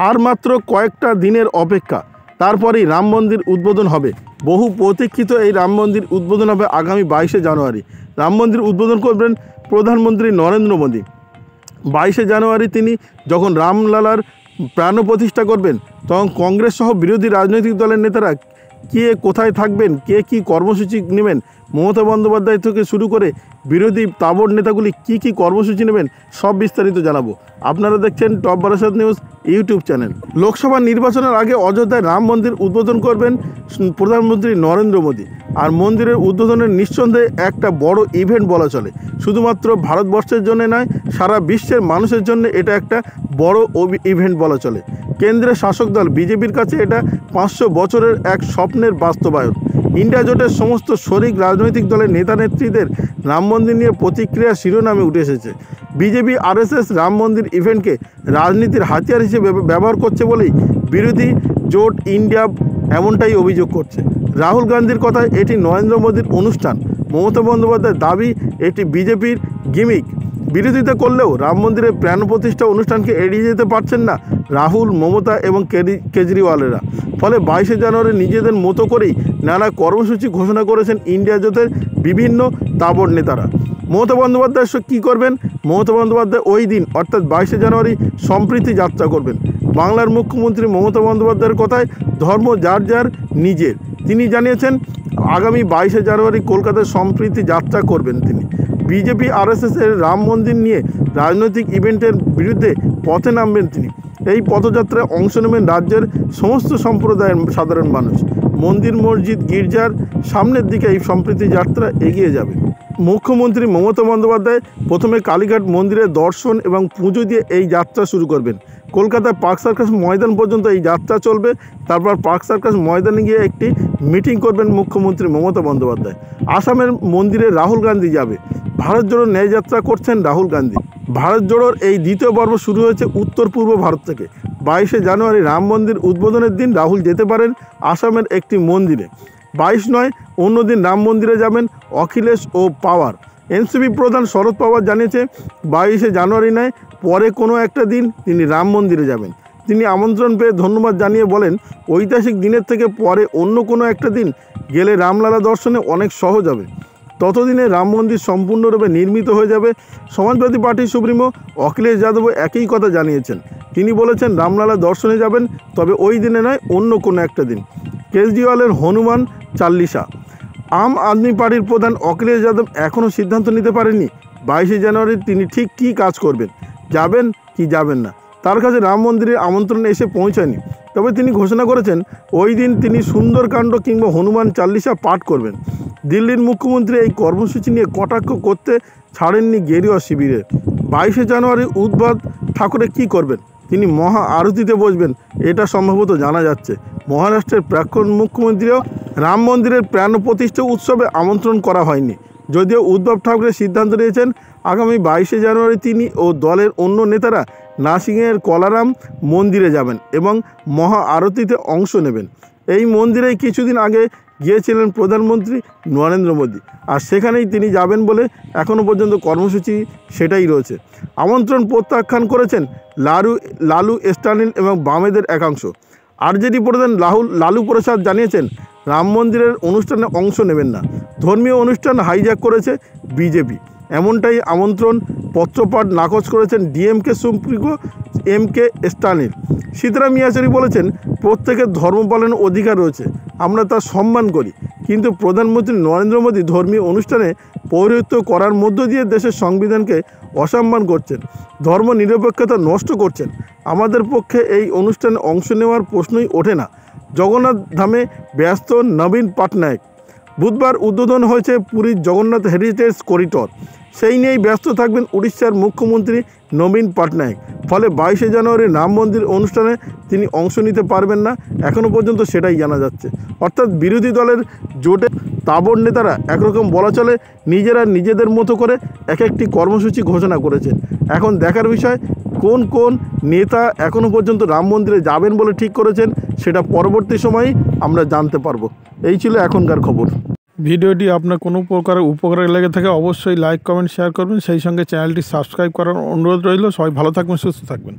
আর মাত্র কয়েকটা দিনের অপেক্ষা, তারপরেই রাম মন্দির উদ্বোধন হবে। বহু প্রতীক্ষিত এই রাম মন্দির উদ্বোধন হবে আগামী 22শে জানুয়ারি। রাম মন্দির উদ্বোধন করবেন প্রধানমন্ত্রী নরেন্দ্র মোদী। 22শে জানুয়ারি তিনি যখন রামলালার প্রাণ প্রতিষ্ঠা করবেন, তখন কংগ্রেস সহ বিরোধী রাজনৈতিক দলের নেতারা কে কোথায় থাকবেন, কে কী কর্মসূচি নেবেন, মমতা বন্দ্যোপাধ্যায় থেকে শুরু করে বিরোধী তাবড় নেতাগুলি কি কর্মসূচি নেবেন, সব বিস্তারিত জানাবো। আপনারা দেখছেন top Barasat news YouTube channel. Lok Sabha নির্বাচনের আগে অযোধ্যায় রাম মন্দির উদ্বোধন করবেন প্রধানমন্ত্রী নরেন্দ্র মোদী। আর মন্দিরের উদ্বোধনের নিঃসন্দেহে একটা বড় ইভেন্ট বলা চলে। শুধুমাত্র ভারতবর্ষের জন্য নয়, সারা বিশ্বের মানুষের জন্য এটা একটা বড় ইভেন্ট বলা চলে। কেন্দ্রের শাসক দল বিজেপির কাছে এটা 500 বছরের এক স্বপ্নের বাস্তবায়ন। ইন্ডিয়া জোটের সমস্ত শরিক রাজনৈতিক দলের নেতা নেত্রীদের রাম মন্দির নিয়ে প্রতিক্রিয়া শিরোনামে উঠে এসেছে। বিজেপি আরএসএস রাম মন্দির ইভেন্টকে রাজনীতির হাতিয়ার হিসেবে ব্যবহার করছে বলেই বিরোধী জোট ইন্ডিয়া এমনটাই অভিযোগ করছে। রাহুল গান্ধীর কথায় এটি নরেন্দ্র মোদীর অনুষ্ঠান। মমতা বন্দ্যোপাধ্যায়ের দাবি এটি বিজেপির গিমিক। বিরোধিতা করলেও রাম মন্দিরের প্রাণ প্রতিষ্ঠা অনুষ্ঠানকে এড়িয়ে যেতে পারছেন না রাহুল, মমতা এবং কেজরিওয়ালেরা। ফলে 22শে জানুয়ারি নিজেদের মতো করেই নানা কর্মসূচি ঘোষণা করেছেন ইন্ডিয়া জোটের বিভিন্ন তাবড় নেতারা। মমতা বন্দ্যোপাধ্যায় কী করবেন? মমতা বন্দ্যোপাধ্যায় ওই দিন অর্থাৎ 22শে জানুয়ারি সম্প্রীতি যাত্রা করবেন। বাংলার মুখ্যমন্ত্রী মমতা বন্দ্যোপাধ্যায়ের কথায় ধর্ম যার যার নিজের। তিনি জানিয়েছেন আগামী 22শে জানুয়ারি কলকাতায় সম্প্রীতি যাত্রা করবেন তিনি। বিজেপি আরএসএসের রাম মন্দির নিয়ে রাজনৈতিক ইভেন্টের বিরুদ্ধে পথে নামবেন তিনি। এই পদযাত্রায় অংশ নেবেন রাজ্যের সমস্ত সম্প্রদায়ের সাধারণ মানুষ। মন্দির, মসজিদ, গির্জার সামনের দিকে এই সম্প্রীতি যাত্রা এগিয়ে যাবে। মুখ্যমন্ত্রী মমতা বন্দ্যোপাধ্যায় প্রথমে কালীঘাট মন্দিরে দর্শন এবং পুজো দিয়ে এই যাত্রা শুরু করবেন। কলকাতায় পার্ক সার্কাস ময়দান পর্যন্ত এই যাত্রা চলবে। তারপর পার্ক সার্কাস ময়দানে গিয়ে একটি মিটিং করবেন মুখ্যমন্ত্রী মমতা বন্দ্যোপাধ্যায়। আসামের মন্দিরে রাহুল গান্ধী যাবে। ভারত জোড়ো ন্যায় যাত্রা করছেন রাহুল গান্ধী। ভারত জোড়োর এই দ্বিতীয় পর্ব শুরু হয়েছে উত্তর পূর্ব ভারত থেকে। 22শে জানুয়ারি রাম মন্দির উদ্বোধনের দিন রাহুল যেতে পারেন আসামের একটি মন্দিরে। 22 নয়, অন্য দিন রাম মন্দিরে যাবেন অখিলেশ ও পাওয়ার। এনসিপি প্রধান শরদ পাওয়ার জানিয়েছে 22শে জানুয়ারি নয়, পরে কোনো একটা দিন তিনি রাম মন্দিরে যাবেন। তিনি আমন্ত্রণ পেয়ে ধন্যবাদ জানিয়ে বলেন, ঐতিহাসিক দিনের থেকে পরে অন্য কোনো একটা দিন গেলে রামলালা দর্শনে অনেক সহজ হবে। ততদিনে রাম মন্দির সম্পূর্ণরূপে নির্মিত হয়ে যাবে। সমাজবাদী পার্টির সুপ্রিমো অখিলেশ যাদবও একই কথা জানিয়েছেন। তিনি বলেছেন রামলালা দর্শনে যাবেন, তবে ওই দিনে নয়, অন্য কোনো একটা দিন। কেজরিওয়ালের হনুমান চাল্লিশা। আম আদমি পার্টির প্রধান অখিলেশ যাদব এখনও সিদ্ধান্ত নিতে পারেননি 22শে জানুয়ারি তিনি ঠিক কী কাজ করবেন, যাবেন কি যাবেন না। তার কাছে রাম মন্দিরের আমন্ত্রণ এসে পৌঁছায়নি, তবে তিনি ঘোষণা করেছেন ওই দিন তিনি সুন্দরকাণ্ড কিংবা হনুমান চাল্লিশা পাঠ করবেন। দিল্লির মুখ্যমন্ত্রী এই কর্মসূচি নিয়ে কটাক্ষ করতে ছাড়েননি গেরুয়া শিবিরের। 22শে জানুয়ারি উদ্বোধন ঠাকুরে কী করবেন? তিনি মহা আরতিতে বসবেন, এটা সম্ভবত জানা যাচ্ছে। মহারাষ্ট্রের প্রাক্তন মুখ্যমন্ত্রীও রাম মন্দিরের প্রাণ প্রতিষ্ঠা উৎসবে আমন্ত্রণ করা হয়নি। যদিও উদ্ধব ঠাকরে সিদ্ধান্ত নিয়েছেন আগামী 22শে জানুয়ারি তিনি ও দলের অন্য নেতারা নাসিকের কলারাম মন্দিরে যাবেন এবং মহা আরতিতে অংশ নেবেন। এই মন্দিরেই কিছুদিন আগে গিয়েছিলেন প্রধানমন্ত্রী নরেন্দ্র মোদী, আর সেখানেই তিনি যাবেন বলে এখনও পর্যন্ত কর্মসূচি সেটাই রয়েছে। আমন্ত্রণ প্রত্যাখ্যান করেছেন লালু স্ট্যালিন এবং বামেদের একাংশ। আরজেডি প্রধান লালু প্রসাদ জানিয়েছেন রাম মন্দিরের অনুষ্ঠানে অংশ নেবেন না। ধর্মীয় অনুষ্ঠান হাইজ্যাক করেছে বিজেপি, এমনটাই আমন্ত্রণ পত্রপাঠ নাকচ করেছেন ডিএমকে সুপ্রিমো এমকে স্ট্যালিন। সীতারাম ইয়েচুরি বলেছেন প্রত্যেকের ধর্ম পালনের অধিকার রয়েছে, আমরা তা সম্মান করি, কিন্তু প্রধানমন্ত্রী নরেন্দ্র মোদী ধর্মীয় অনুষ্ঠানে পৌরোহিত্য করার মধ্য দিয়ে দেশের সংবিধানকে অসম্মান করছেন, ধর্ম নিরপেক্ষতা নষ্ট করছেন। আমাদের পক্ষে এই অনুষ্ঠানে অংশ নেওয়ার প্রশ্নই ওঠে না। জগন্নাথ ধামে ব্যস্ত নবীন পটনায়ক। বুধবার উদ্বোধন হয়েছে পুরীর জগন্নাথ হেরিটেজ করিডর, সেই নিয়েই ব্যস্ত থাকবেন উড়িষ্যার মুখ্যমন্ত্রী নবীন পটনায়ক। ফলে 22শে জানুয়ারি রাম মন্দির অনুষ্ঠানে তিনি অংশ নিতে পারবেন না, এখনও পর্যন্ত সেটাই জানা যাচ্ছে। অর্থাৎ বিরোধী দলের জোটে তাবড় নেতারা একরকম বলা চলে নিজেরা নিজেদের মতো করে এক একটি কর্মসূচি ঘোষণা করেছেন। এখন দেখার বিষয় কোন কোন নেতা এখনও পর্যন্ত রাম মন্দিরে যাবেন বলে ঠিক করেছেন, সেটা পরবর্তী সময়ে আমরা জানতে পারবো। এই ছিল এখনকার খবর। ভিডিওটি আপনার কোনো প্রকারের উপকারে লেগে থাকে অবশ্যই লাইক, কমেন্ট, শেয়ার করবেন। সেই সঙ্গে চ্যানেলটি সাবস্ক্রাইব করার অনুরোধ রইল। সবাই ভালো থাকবেন, সুস্থ থাকবেন।